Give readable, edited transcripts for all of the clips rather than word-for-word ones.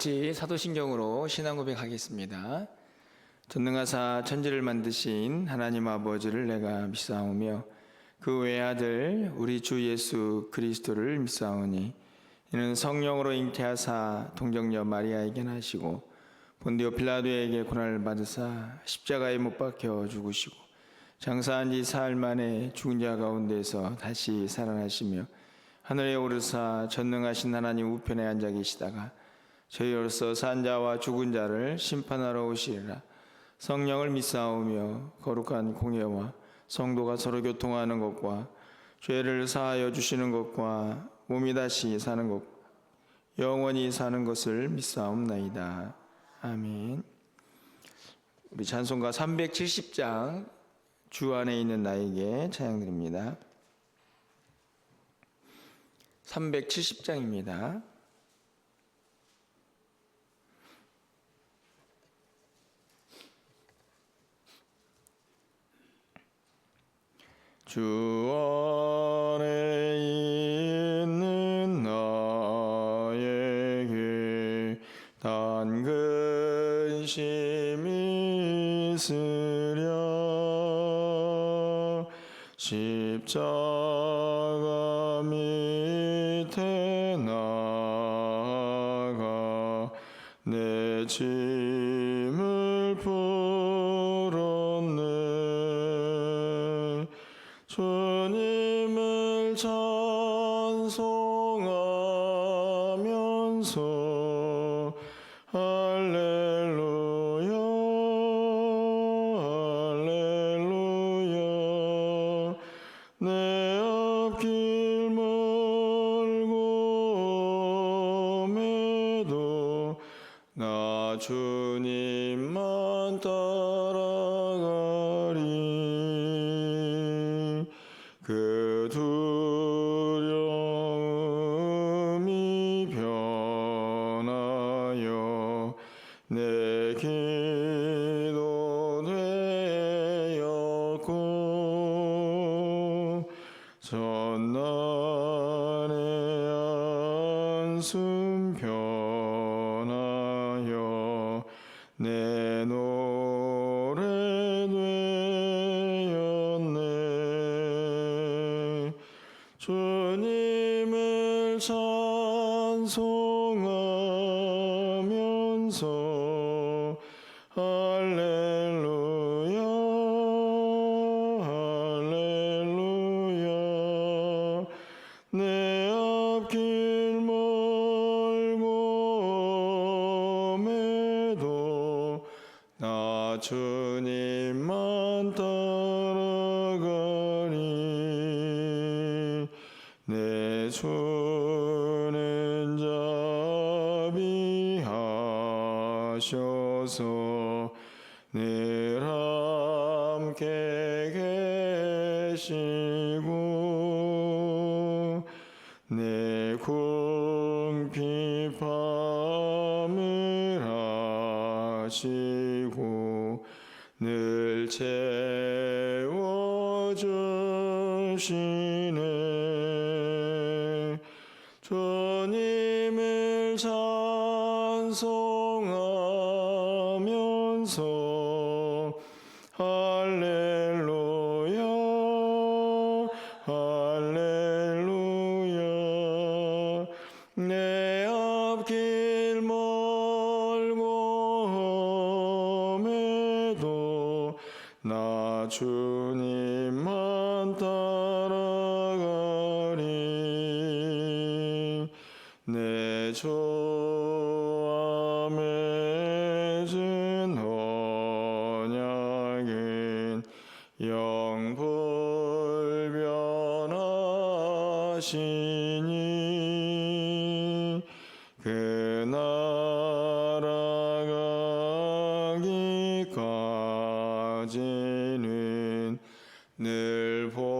같이 사도신경으로 신앙 고백하겠습니다. 전능하사 천지를 만드신 하나님 아버지를 내가 믿사오며 그 외아들 우리 주 예수 그리스도를 믿사오니 이는 성령으로 잉태하사 동정녀 마리아에게 나시고 본디오 빌라도에게 고난을 받으사 십자가에 못 박혀 죽으시고 장사한 지 사흘 만에 죽은 자 가운데서 다시 살아나시며 하늘에 오르사 전능하신 하나님 우편에 앉아 계시다가 저희로서 산 자와 죽은 자를 심판하러 오시리라. 성령을 믿사오며 거룩한 공예와 성도가 서로 교통하는 것과 죄를 사하여 주시는 것과 몸이 다시 사는 것 영원히 사는 것을 믿사옵나이다. 아멘. 우리 찬송가 370장 주 안에 있는 나에게 찬양드립니다. 370장입니다. 주 안에 있는 나에게 단 근심이 있으랴 십자가 밑에 나아가 내 짐을 풀었네. 주님을 찬송하면서 할렐루야 할렐루야 내 앞길 멀고 매도 나 주님만 따라가리. 그 두려움이 변하여 내 기도 되었고 전날의 한숨 변하여 내 노래 되었네. 주님을 찬송하면서 할렐루야 할렐루야 내 앞길 멀고 매도 나 주님만 따라가리. 내 주는 자비하셔서 늘 함께 계시고 내 궁핍함을 하시고 늘 채워주시네. 주님을 찬송하면서 할렐루야 할렐루야 내 앞길 멀고 매도 나 주님만 따라가리. 내 주 안에 준 언약은 영불변하시니 그 나아가기까지는 늘 보호하시네.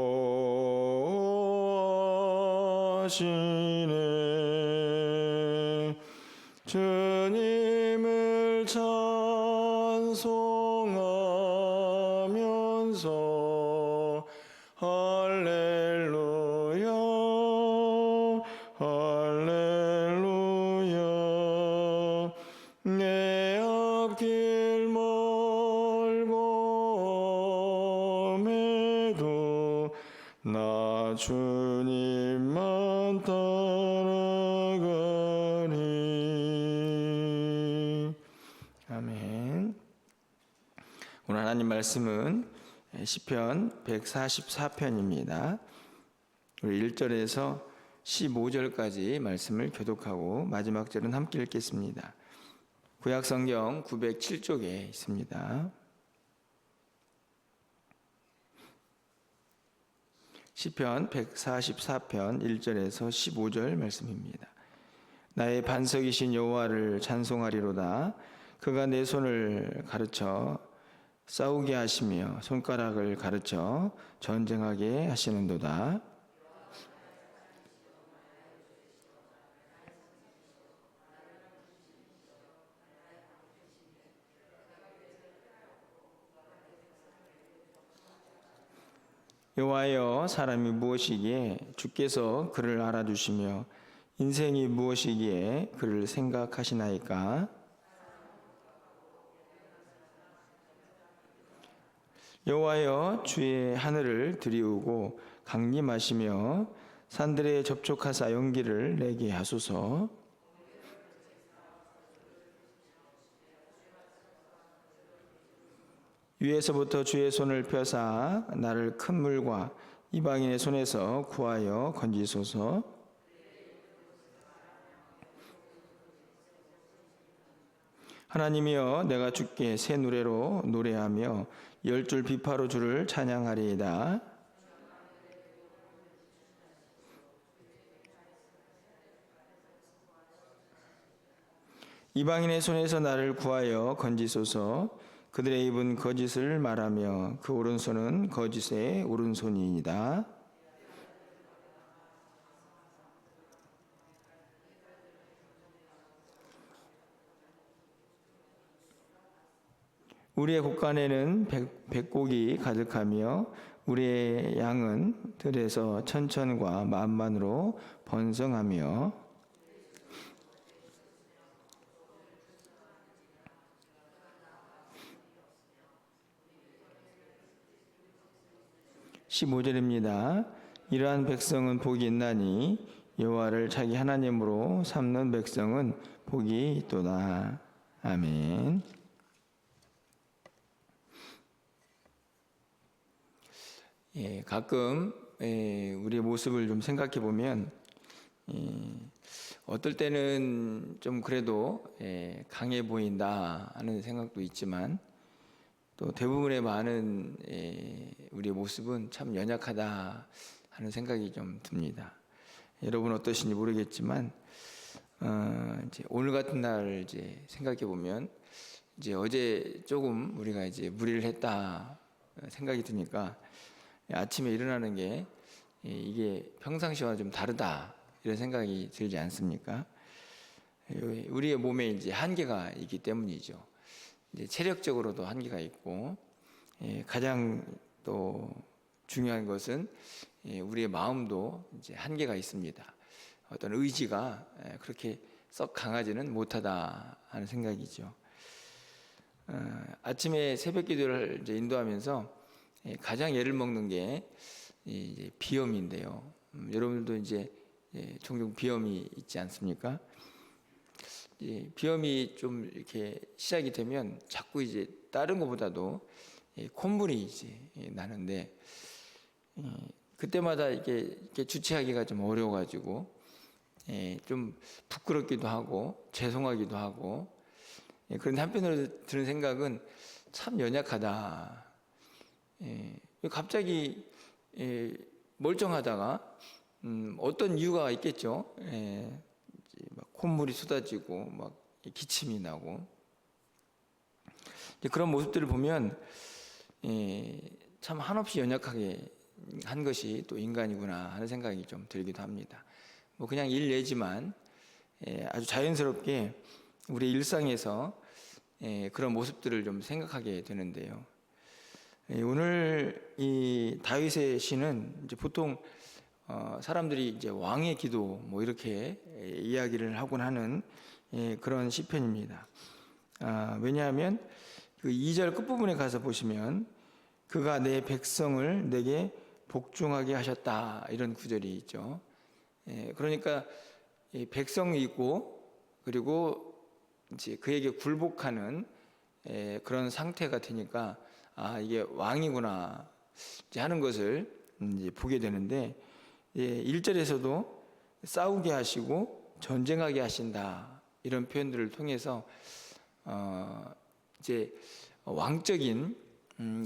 주님을 찬송하면서 할렐루야 할렐루야 오늘 하나님 말씀은 시편 144편입니다. 우리 1절에서 15절까지 말씀을 교독하고 마지막 절은 함께 읽겠습니다. 구약성경 907쪽에 있습니다. 시편 144편 1절에서 15절 말씀입니다. 나의 반석이신 여호와를 찬송하리로다. 그가 내 손을 가르쳐 싸우게 하시며 손가락을 가르쳐 전쟁하게 하시는도다. 여호와여, 사람이 무엇이기에 주께서 그를 알아주시며 인생이 무엇이기에 그를 생각하시나이까? 여호와여, 주의 하늘을 들이우고 강림하시며 산들에 접촉하사 연기를 내게 하소서. 위에서부터 주의 손을 펴사 나를 큰 물과 이방인의 손에서 구하여 건지소서. 하나님이여, 내가 주께 새 노래로 노래하며 10줄 비파로 주를 찬양하리이다. 이방인의 손에서 나를 구하여 건지소서. 그들의 입은 거짓을 말하며 그 오른손은 거짓의 오른손이니이다. 우리의 곳간에는 백곡이 가득하며 우리의 양은 들에서 천천과 만만으로 번성하며 15절입니다. 이러한 백성은 복이 있나니 여호와를 자기 하나님으로 삼는 백성은 복이 있도다. 아멘. 가끔 우리의 모습을 좀 생각해 보면 어떨 때는 좀 그래도 강해 보인다 하는 생각도 있지만 또 대부분의 많은 우리의 모습은 참 연약하다 하는 생각이 좀 듭니다. 여러분 어떠신지 모르겠지만 이제 오늘 같은 날 이제 생각해 보면 이제 어제 조금 우리가 이제 무리를 했다 생각이 드니까 아침에 일어나는 게 이게 평상시와 좀 다르다 이런 생각이 들지 않습니까? 우리의 몸에 이제 한계가 있기 때문이죠. 이제 체력적으로도 한계가 있고 가장 또 중요한 것은 우리의 마음도 이제 한계가 있습니다. 어떤 의지가 그렇게 썩 강하지는 못하다 하는 생각이죠. 아침에 새벽 기도를 이제 인도하면서 가장 예를 먹는 게 이제 비염인데요. 여러분들도 이제 종종 비염이 있지 않습니까? 비염이 좀 이렇게 시작이 되면 자꾸 이제 다른 것보다도 콧물이 이제 나는데 그때마다 이렇게 주체하기가 좀 어려워가지고 좀 부끄럽기도 하고 죄송하기도 하고 그런데 한편으로 드는 생각은 참 연약하다. 갑자기 멀쩡하다가 어떤 이유가 있겠죠. 막 콧물이 쏟아지고 막 기침이 나고 그런 모습들을 보면 참 한없이 연약하게 한 것이 또 인간이구나 하는 생각이 좀 들기도 합니다. 뭐 그냥 일례지만 아주 자연스럽게 우리 일상에서 그런 모습들을 좀 생각하게 되는데요. 오늘 이 다윗의 시는 이제 보통 사람들이 이제 왕의 기도 뭐 이렇게 이야기를 하곤 하는 그런 시편입니다. 왜냐하면 그 2절 끝부분에 가서 보시면 그가 내 백성을 내게 복종하게 하셨다 이런 구절이 있죠. 그러니까 백성이 있고 그리고 이제 그에게 굴복하는 그런 상태가 되니까 이게 왕이구나 이제 하는 것을 이제 보게 되는데, 1절에서도 싸우게 하시고 전쟁하게 하신다 이런 표현들을 통해서 이제 왕적인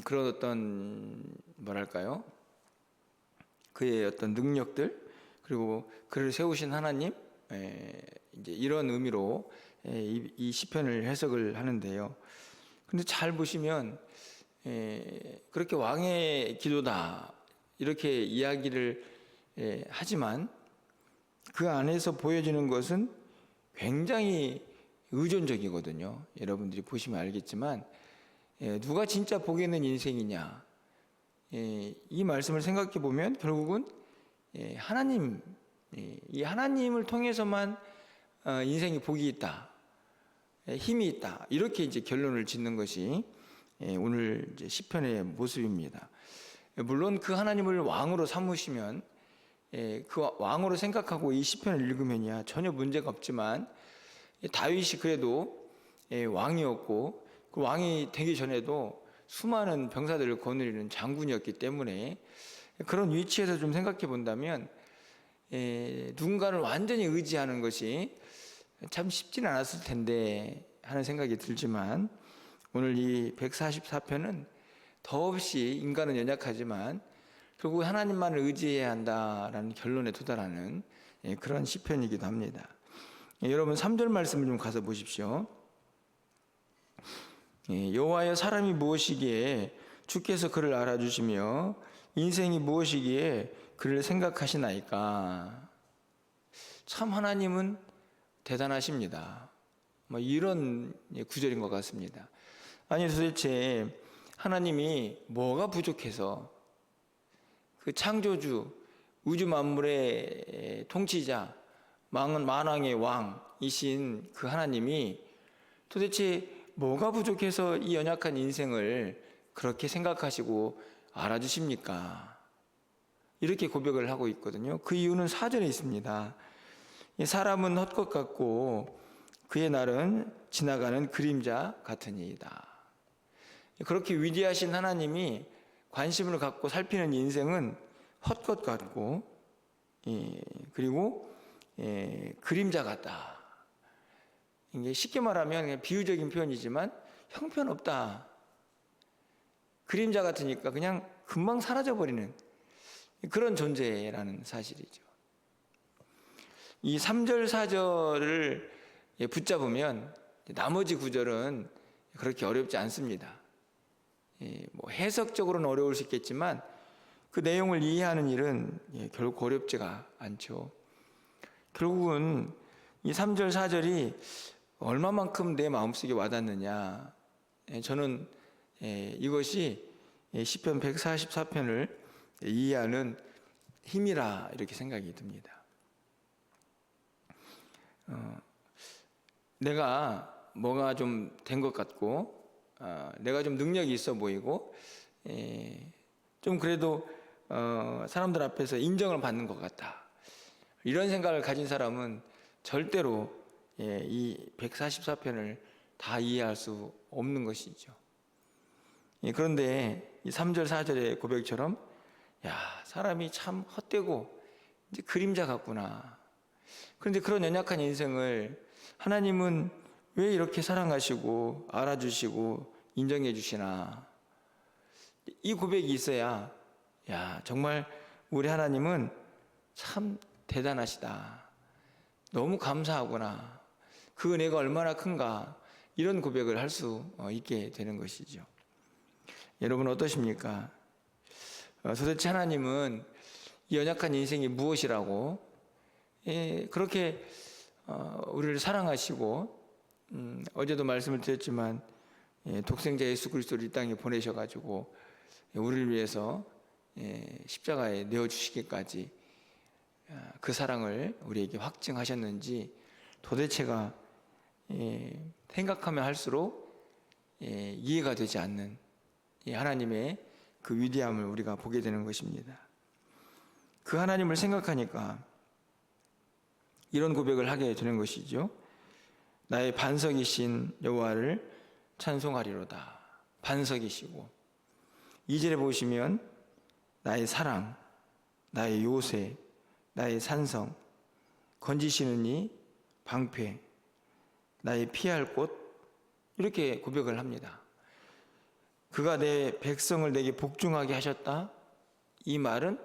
그런 어떤 뭐랄까요, 그의 어떤 능력들, 그리고 그를 세우신 하나님, 이제 이런 의미로 이 시편을 해석을 하는데요. 근데 잘 보시면 그렇게 왕의 기도다 이렇게 이야기를 하지만 그 안에서 보여지는 것은 굉장히 의존적이거든요. 여러분들이 보시면 알겠지만 누가 진짜 복 있는 인생이냐, 이 말씀을 생각해 보면 결국은 하나님, 이 하나님을 통해서만 인생에 복이 있다, 힘이 있다, 이렇게 이제 결론을 짓는 것이 오늘 이제 시편의 모습입니다. 물론 그 하나님을 왕으로 삼으시면, 그 왕으로 생각하고 이 시편을 읽으면야 전혀 문제가 없지만, 다윗이 그래도 왕이었고 그 왕이 되기 전에도 수많은 병사들을 거느리는 장군이었기 때문에 그런 위치에서 좀 생각해 본다면 누군가를 완전히 의지하는 것이 참 쉽지는 않았을 텐데 하는 생각이 들지만, 오늘 이 144편은 더없이 인간은 연약하지만 결국 하나님만을 의지해야 한다라는 결론에 도달하는 그런 시편이기도 합니다. 여러분 3절 말씀을 좀 가서 보십시오. 여호와여, 사람이 무엇이기에 주께서 그를 알아주시며 인생이 무엇이기에 그를 생각하시나이까. 참 하나님은 대단하십니다. 이런 구절인 것 같습니다. 아니 도대체 하나님이 뭐가 부족해서 그 창조주, 우주 만물의 통치자, 만왕의 왕이신 그 하나님이 도대체 뭐가 부족해서 이 연약한 인생을 그렇게 생각하시고 알아주십니까? 이렇게 고백을 하고 있거든요. 그 이유는 4절에 있습니다. 사람은 헛것 같고 그의 날은 지나가는 그림자 같으니이다. 그렇게 위대하신 하나님이 관심을 갖고 살피는 인생은 헛것 같고, 그리고 그림자 같다. 이게 쉽게 말하면 그냥 비유적인 표현이지만 형편없다. 그림자 같으니까 그냥 금방 사라져버리는 그런 존재라는 사실이죠. 이 3절 4절을 붙잡으면 나머지 구절은 그렇게 어렵지 않습니다. 뭐 해석적으로는 어려울 수 있겠지만 그 내용을 이해하는 일은 결국 어렵지가 않죠. 결국은 이 3절 4절이 얼마만큼 내 마음속에 와닿느냐, 저는 이것이 시편 144편을 이해하는 힘이라 이렇게 생각이 듭니다. 내가 뭐가 좀 된 것 같고, 내가 좀 능력이 있어 보이고, 좀 그래도 사람들 앞에서 인정을 받는 것 같다, 이런 생각을 가진 사람은 절대로 이 144편을 다 이해할 수 없는 것이죠. 그런데 이 3절 4절의 고백처럼, 야, 사람이 참 헛되고 이제 그림자 같구나. 그런데 그런 연약한 인생을 하나님은 왜 이렇게 사랑하시고 알아주시고 인정해 주시나. 이 고백이 있어야, 야, 정말 우리 하나님은 참 대단하시다, 너무 감사하구나, 그 은혜가 얼마나 큰가, 이런 고백을 할 수 있게 되는 것이죠. 여러분 어떠십니까? 도대체 하나님은 이 연약한 인생이 무엇이라고 그렇게 우리를 사랑하시고, 어제도 말씀을 드렸지만 독생자 예수 그리스도를 이 땅에 보내셔가지고 우리를 위해서 십자가에 내어주시기까지 그 사랑을 우리에게 확증하셨는지 도대체가 생각하면 할수록 이해가 되지 않는 하나님의 그 위대함을 우리가 보게 되는 것입니다. 그 하나님을 생각하니까 이런 고백을 하게 되는 것이죠. 나의 반석이신 여호와를 찬송하리로다. 반석이시고 2절에 보시면 나의 사랑, 나의 요새, 나의 산성, 건지시느니 방패, 나의 피할 곳, 이렇게 고백을 합니다. 그가 내 백성을 내게 복종하게 하셨다. 이 말은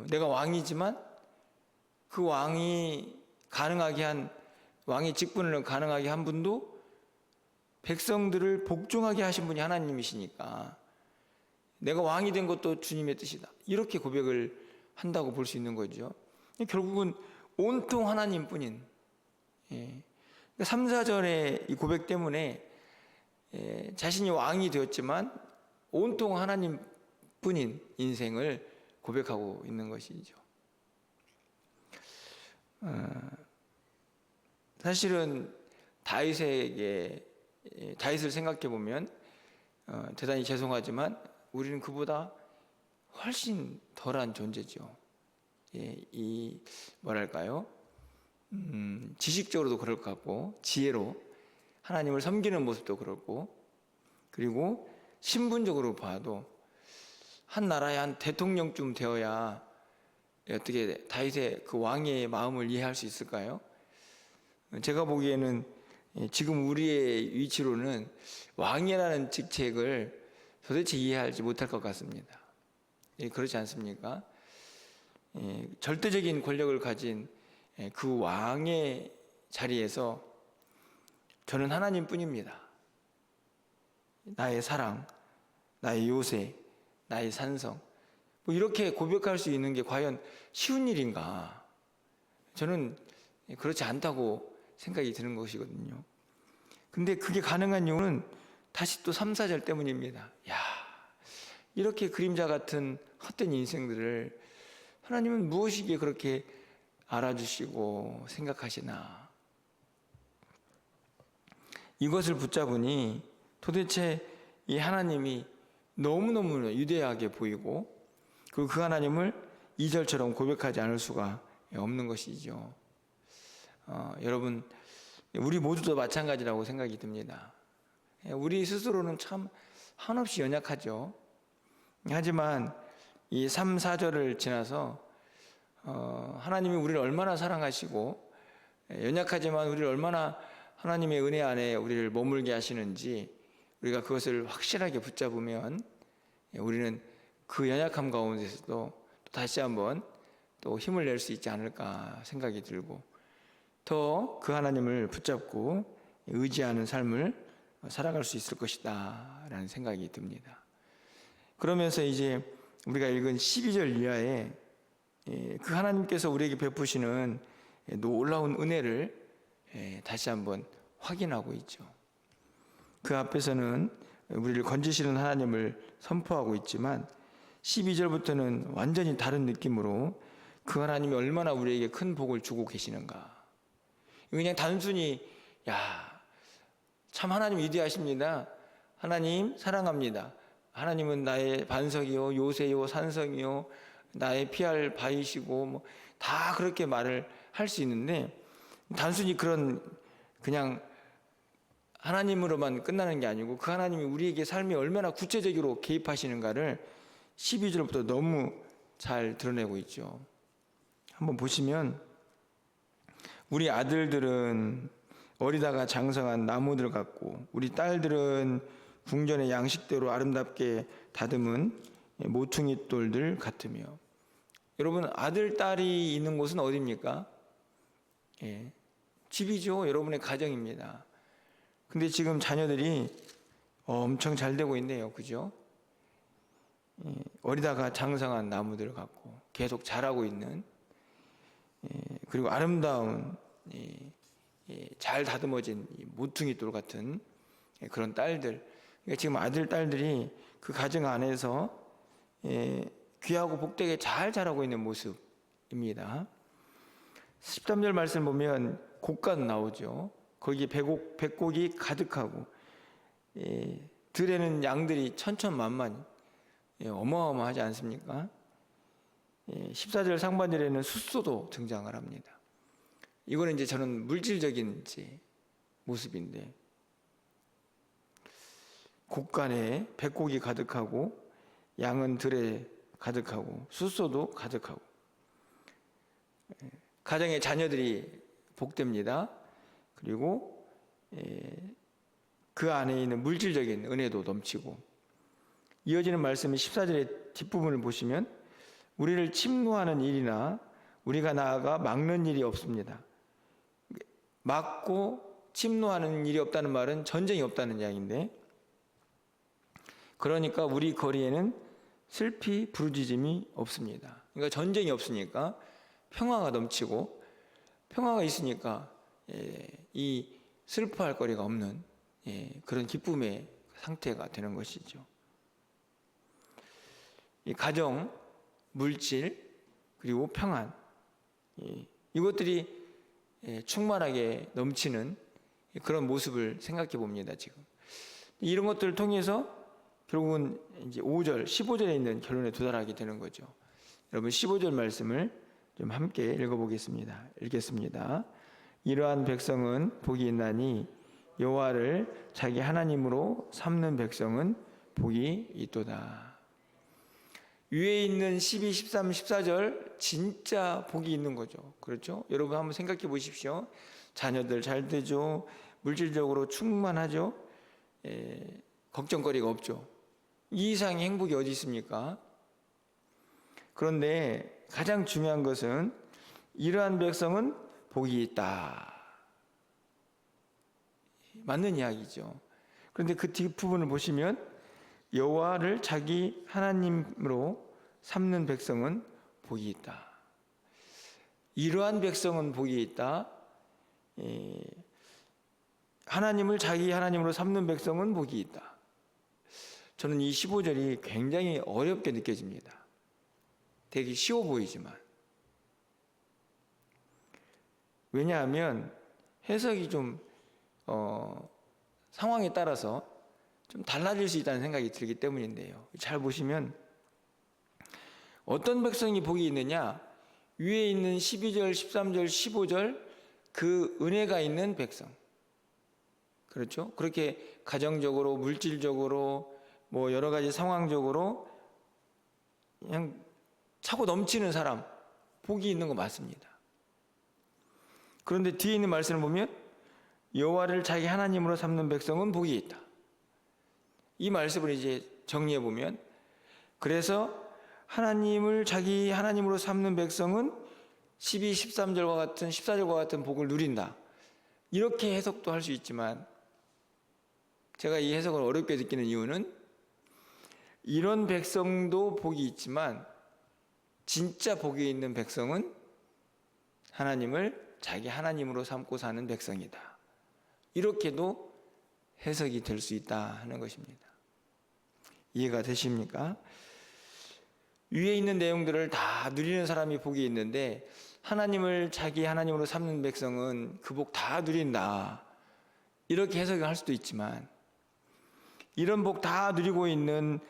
내가 왕이지만 그 왕이 가능하게 한, 왕의 직분을 가능하게 한 분도 백성들을 복종하게 하신 분이 하나님이시니까 내가 왕이 된 것도 주님의 뜻이다. 이렇게 고백을 한다고 볼 수 있는 거죠. 결국은 온통 하나님뿐인, 3, 4절의 이 고백 때문에 자신이 왕이 되었지만 온통 하나님뿐인 인생을 고백하고 있는 것이죠. 사실은 다윗을 생각해 보면 대단히 죄송하지만 우리는 그보다 훨씬 덜한 존재죠. 이 뭐랄까요? 지식적으로도 그럴 것 같고, 지혜로 하나님을 섬기는 모습도 그렇고, 그리고 신분적으로 봐도 한 나라의 한 대통령쯤 되어야 어떻게 다윗의 그 왕의 마음을 이해할 수 있을까요? 제가 보기에는 지금 우리의 위치로는 왕이라는 직책을 도대체 이해하지 못할 것 같습니다. 그렇지 않습니까? 절대적인 권력을 가진 그 왕의 자리에서 저는 하나님뿐입니다. 나의 사랑, 나의 요새, 나의 산성, 이렇게 고백할 수 있는 게 과연 쉬운 일인가? 저는 그렇지 않다고 생각이 드는 것이거든요. 근데 그게 가능한 이유는 다시 또 3, 4절 때문입니다. 이렇게 그림자 같은 헛된 인생들을 하나님은 무엇이기에 그렇게 알아주시고 생각하시나? 이것을 붙잡으니 도대체 이 하나님이 너무너무 위대하게 보이고, 그리고 그 하나님을 2절처럼 고백하지 않을 수가 없는 것이죠. 여러분, 우리 모두도 마찬가지라고 생각이 듭니다. 우리 스스로는 참 한없이 연약하죠. 하지만 이 3, 4절을 지나서 하나님이 우리를 얼마나 사랑하시고 연약하지만 우리를 얼마나 하나님의 은혜 안에 우리를 머물게 하시는지 우리가 그것을 확실하게 붙잡으면 우리는 그 연약함 가운데서도 또 다시 한번 또 힘을 낼 수 있지 않을까 생각이 들고, 더 그 하나님을 붙잡고 의지하는 삶을 살아갈 수 있을 것이다 라는 생각이 듭니다. 그러면서 이제 우리가 읽은 12절 이하에 그 하나님께서 우리에게 베푸시는 놀라운 은혜를 다시 한번 확인하고 있죠. 그 앞에서는 우리를 건지시는 하나님을 선포하고 있지만 12절부터는 완전히 다른 느낌으로 그 하나님이 얼마나 우리에게 큰 복을 주고 계시는가. 그냥 단순히 참 하나님 위대하십니다, 하나님 사랑합니다, 하나님은 나의 반석이요 요새요 산성이요 나의 피할 바위시고 다 그렇게 말을 할 수 있는데, 단순히 그냥 하나님으로만 끝나는 게 아니고 그 하나님이 우리에게 삶에 얼마나 구체적으로 개입하시는가를 12절부터 너무 잘 드러내고 있죠. 한번 보시면 우리 아들들은 어리다가 장성한 나무들 같고 우리 딸들은 궁전의 양식대로 아름답게 다듬은 모퉁이 돌들 같으며. 여러분, 아들, 딸이 있는 곳은 어디입니까? 집이죠. 여러분의 가정입니다. 근데 지금 자녀들이 엄청 잘 되고 있네요. 그죠? 어리다가 장성한 나무들 같고 계속 자라고 있는, 그리고 아름다운 잘 다듬어진 모퉁이 돌 같은 그런 딸들. 그러니까 지금 아들, 딸들이 그 가정 안에서 귀하고 복되게 잘 자라고 있는 모습입니다. 13절 말씀 보면 곡간 나오죠. 거기에 백곡이 가득하고 들에는 양들이 천천만만히, 어마어마하지 않습니까? 14절 상반절에는 숫소도 등장을 합니다. 이거는 이제 저는 물질적인 모습인데, 곡간에 백곡이 가득하고 양은 들에 가득하고 숫소도 가득하고 가정의 자녀들이 복됩니다. 그리고 그 안에 있는 물질적인 은혜도 넘치고 이어지는 말씀이 14절의 뒷부분을 보시면 우리를 침노하는 일이나 우리가 나아가 막는 일이 없습니다. 막고 침노하는 일이 없다는 말은 전쟁이 없다는 이야기인데 그러니까 우리 거리에는 슬피 부르짖음이 없습니다. 그러니까 전쟁이 없으니까 평화가 넘치고 평화가 있으니까 이 슬퍼할 거리가 없는 그런 기쁨의 상태가 되는 것이죠. 이 가정, 물질, 그리고 평안 이것들이 충만하게 넘치는 그런 모습을 생각해 봅니다. 지금 이런 것들을 통해서 결국은 이제 5절, 15절에 있는 결론에 도달하게 되는 거죠. 여러분 15절 말씀을 좀 함께 읽어보겠습니다. 읽겠습니다. 이러한 백성은 복이 있나니 여호와를 자기 하나님으로 삼는 백성은 복이 있도다. 위에 있는 12, 13, 14절 진짜 복이 있는 거죠. 그렇죠? 여러분 한번 생각해 보십시오. 자녀들 잘 되죠. 물질적으로 충만하죠. 걱정거리가 없죠. 이 이상의 행복이 어디 있습니까? 그런데 가장 중요한 것은 이러한 백성은 복이 있다. 맞는 이야기죠. 그런데 그 뒷부분을 보시면 여호와를 자기 하나님으로 삼는 백성은 복이 있다. 이러한 백성은 복이 있다. 하나님을 자기 하나님으로 삼는 백성은 복이 있다. 저는 이 15절이 굉장히 어렵게 느껴집니다. 되게 쉬워 보이지만 왜냐하면 해석이 좀 상황에 따라서 좀 달라질 수 있다는 생각이 들기 때문인데요. 잘 보시면 어떤 백성이 복이 있느냐? 위에 있는 12절, 13절, 15절 그 은혜가 있는 백성. 그렇죠? 그렇게 가정적으로, 물질적으로, 뭐 여러 가지 상황적으로 그냥 차고 넘치는 사람, 복이 있는 거 맞습니다. 그런데 뒤에 있는 말씀을 보면 여호와를 자기 하나님으로 삼는 백성은 복이 있다. 이 말씀을 이제 정리해 보면 그래서 하나님을 자기 하나님으로 삼는 백성은 12, 13절과 같은 14절과 같은 복을 누린다. 이렇게 해석도 할 수 있지만 제가 이 해석을 어렵게 느끼는 이유는 이런 백성도 복이 있지만 진짜 복이 있는 백성은 하나님을 자기 하나님으로 삼고 사는 백성이다. 이렇게도 해석이 될 수 있다 하는 것입니다. 이해가 되십니까? 위에 있는 내용들을 다 누리는 사람이 복이 있는데 하나님을 자기 하나님으로 삼는 백성은 그 복 다 누린다. 이렇게 해석을 할 수도 있지만 이런 복 다 누리고 있는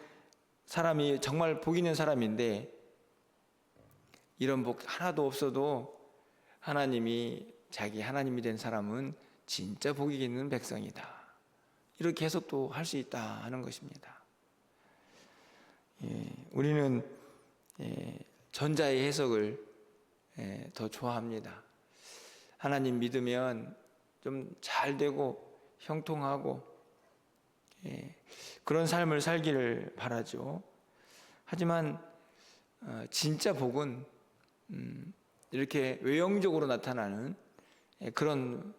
사람이 정말 복 있는 사람인데 이런 복 하나도 없어도 하나님이 자기 하나님이 된 사람은 진짜 복이 있는 백성이다. 이렇게 해석도 할 수 있다 하는 것입니다. 우리는 전자의 해석을 더 좋아합니다. 하나님 믿으면 좀 잘 되고 형통하고 그런 삶을 살기를 바라죠. 하지만 진짜 복은 이렇게 외형적으로 나타나는 그런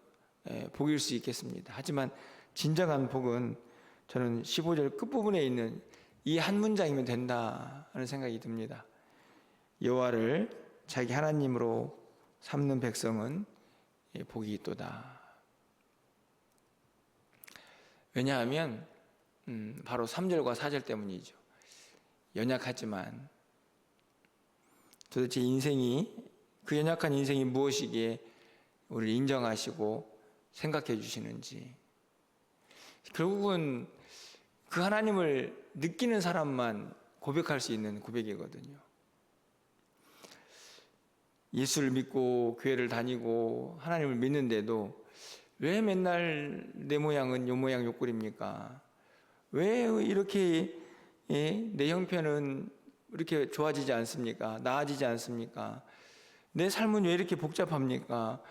복일 수 있겠습니다. 하지만 진정한 복은 저는 15절 끝부분에 있는 이 한 문장이면 된다 하는 생각이 듭니다. 여호와를 자기 하나님으로 삼는 백성은 복이 있도다. 왜냐하면 바로 3절과 4절 때문이죠. 연약하지만 도대체 인생이 그 연약한 인생이 무엇이기에 우리를 인정하시고 생각해 주시는지 결국은 그 하나님을 느끼는 사람만 고백할 수 있는 고백이거든요. 예수를 믿고 교회를 다니고 하나님을 믿는데도 왜 맨날 내 모양은 요 모양 요 꼴입니까? 왜 이렇게 내 형편은 이렇게 좋아지지 않습니까? 나아지지 않습니까? 내 삶은 왜 이렇게 복잡합니까?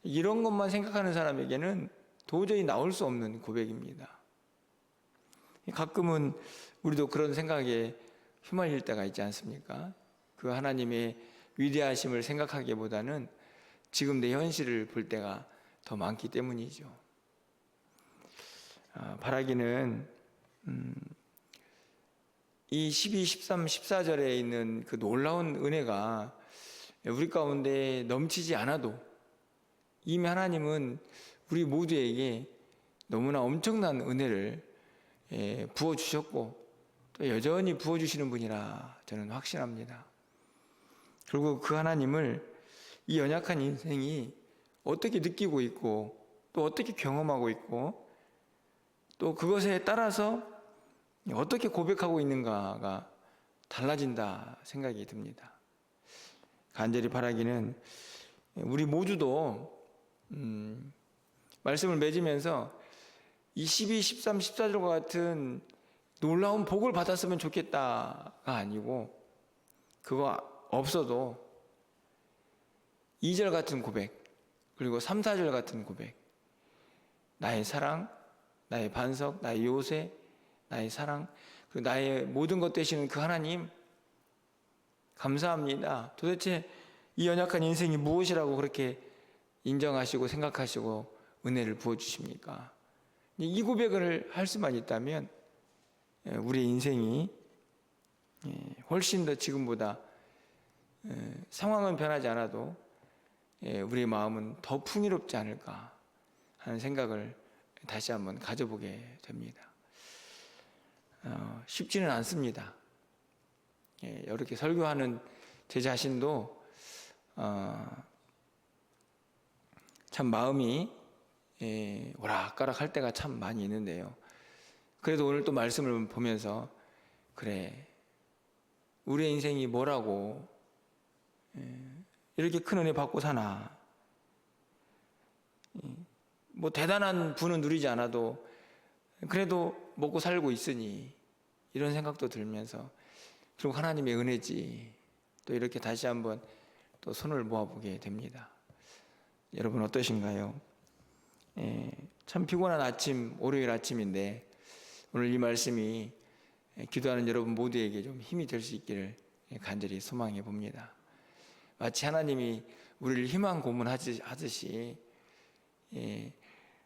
이런 것만 생각하는 사람에게는 도저히 나올 수 없는 고백입니다. 가끔은 우리도 그런 생각에 휘말릴 때가 있지 않습니까? 그 하나님의 위대하심을 생각하기보다는 지금 내 현실을 볼 때가 더 많기 때문이죠. 바라기는 이 12, 13, 14절에 있는 그 놀라운 은혜가 우리 가운데 넘치지 않아도 이미 하나님은 우리 모두에게 너무나 엄청난 은혜를 부어주셨고 또 여전히 부어주시는 분이라 저는 확신합니다. 그리고 그 하나님을 이 연약한 인생이 어떻게 느끼고 있고 또 어떻게 경험하고 있고 또 그것에 따라서 어떻게 고백하고 있는가가 달라진다 생각이 듭니다. 간절히 바라기는 우리 모두도 말씀을 맺으면서 이 12, 13, 14절과 같은 놀라운 복을 받았으면 좋겠다가 아니고 그거 없어도 2절 같은 고백 그리고 3, 4절 같은 고백 나의 사랑, 나의 반석, 나의 요새, 나의 사랑 그리고 나의 모든 것 되시는 그 하나님 감사합니다. 도대체 이 연약한 인생이 무엇이라고 그렇게 인정하시고 생각하시고 은혜를 부어주십니까? 이 고백을 할 수만 있다면 우리의 인생이 훨씬 더 지금보다 상황은 변하지 않아도 우리의 마음은 더 풍요롭지 않을까 하는 생각을 다시 한번 가져보게 됩니다. 쉽지는 않습니다. 이렇게 설교하는 제 자신도 참 마음이 오락가락할 때가 참 많이 있는데요. 그래도 오늘 또 말씀을 보면서 그래 우리의 인생이 뭐라고 이렇게 큰 은혜 받고 사나 뭐 대단한 부는 누리지 않아도 그래도 먹고 살고 있으니 이런 생각도 들면서 결국 하나님의 은혜지 또 이렇게 다시 한번 또 손을 모아보게 됩니다. 여러분 어떠신가요? 참 피곤한 아침 월요일 아침인데 오늘 이 말씀이 기도하는 여러분 모두에게 좀 힘이 될 수 있기를 간절히 소망해 봅니다. 마치 하나님이 우리를 희망 고문하듯이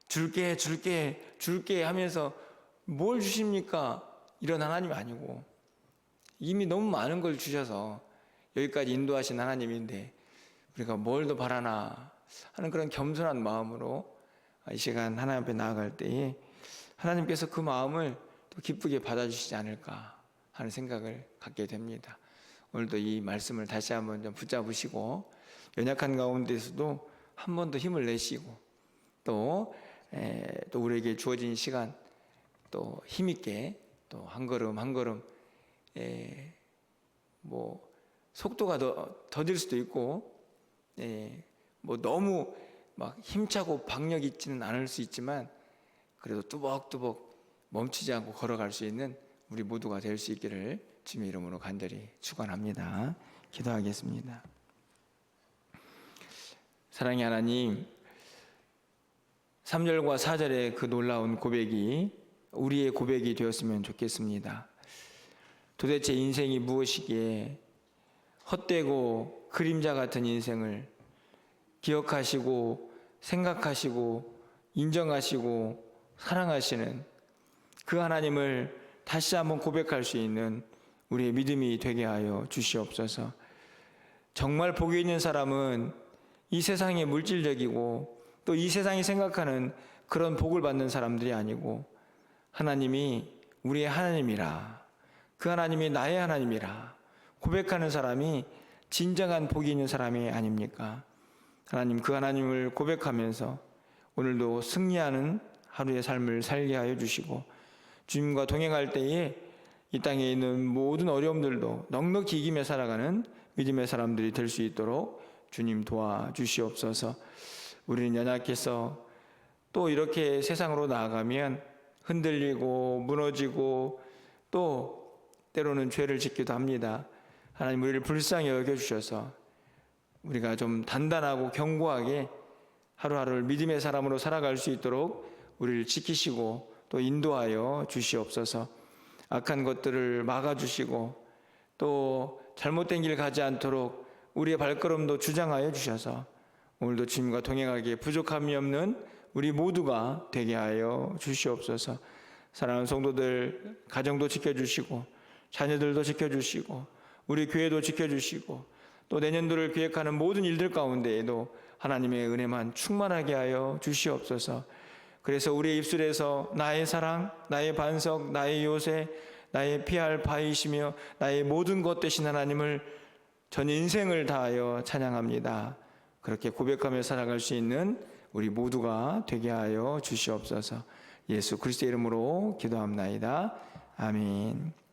줄게 하면서 뭘 주십니까? 이런 하나님이 아니고 이미 너무 많은 걸 주셔서 여기까지 인도하신 하나님인데 우리가 뭘 더 바라나 하는 그런 겸손한 마음으로 이 시간 하나님 앞에 나아갈 때에 하나님께서 그 마음을 또 기쁘게 받아주시지 않을까 하는 생각을 갖게 됩니다. 오늘도 이 말씀을 다시 한번 좀 붙잡으시고 연약한 가운데서도 한 번 더 힘을 내시고 또 우리에게 주어진 시간 또 힘있게 또 한 걸음 한 걸음 뭐 속도가 더딜 수도 있고 뭐 너무 막 힘차고 박력 있지는 않을 수 있지만 그래도 뚜벅뚜벅 멈추지 않고 걸어갈 수 있는 우리 모두가 될 수 있기를 주님의 이름으로 간절히 축원합니다. 기도하겠습니다. 사랑의 하나님 3절과 4절의 그 놀라운 고백이 우리의 고백이 되었으면 좋겠습니다. 도대체 인생이 무엇이기에 헛되고 그림자 같은 인생을 기억하시고 생각하시고 인정하시고 사랑하시는 그 하나님을 다시 한번 고백할 수 있는 우리의 믿음이 되게 하여 주시옵소서. 정말 복이 있는 사람은 이 세상의 물질적이고 또 이 세상이 생각하는 그런 복을 받는 사람들이 아니고 하나님이 우리의 하나님이라 그 하나님이 나의 하나님이라 고백하는 사람이 진정한 복이 있는 사람이 아닙니까? 하나님 그 하나님을 고백하면서 오늘도 승리하는 하루의 삶을 살게 하여 주시고 주님과 동행할 때에 이 땅에 있는 모든 어려움들도 넉넉히 이기며 살아가는 믿음의 사람들이 될 수 있도록 주님 도와주시옵소서. 우리는 연약해서 또 이렇게 세상으로 나아가면 흔들리고 무너지고 또 때로는 죄를 짓기도 합니다. 하나님 우리를 불쌍히 여겨주셔서 우리가 좀 단단하고 견고하게 하루하루를 믿음의 사람으로 살아갈 수 있도록 우리를 지키시고 또 인도하여 주시옵소서. 악한 것들을 막아주시고 또 잘못된 길 가지 않도록 우리의 발걸음도 주장하여 주셔서 오늘도 주님과 동행하기에 부족함이 없는 우리 모두가 되게 하여 주시옵소서. 사랑하는 성도들 가정도 지켜주시고 자녀들도 지켜주시고 우리 교회도 지켜주시고 또 내년도를 계획하는 모든 일들 가운데에도 하나님의 은혜만 충만하게 하여 주시옵소서. 그래서 우리의 입술에서 나의 사랑, 나의 반석, 나의 요새, 나의 피할 바이시며 나의 모든 것 되신 하나님을 전 인생을 다하여 찬양합니다. 그렇게 고백하며 살아갈 수 있는 우리 모두가 되게 하여 주시옵소서. 예수 그리스도의 이름으로 기도합나이다. 아멘.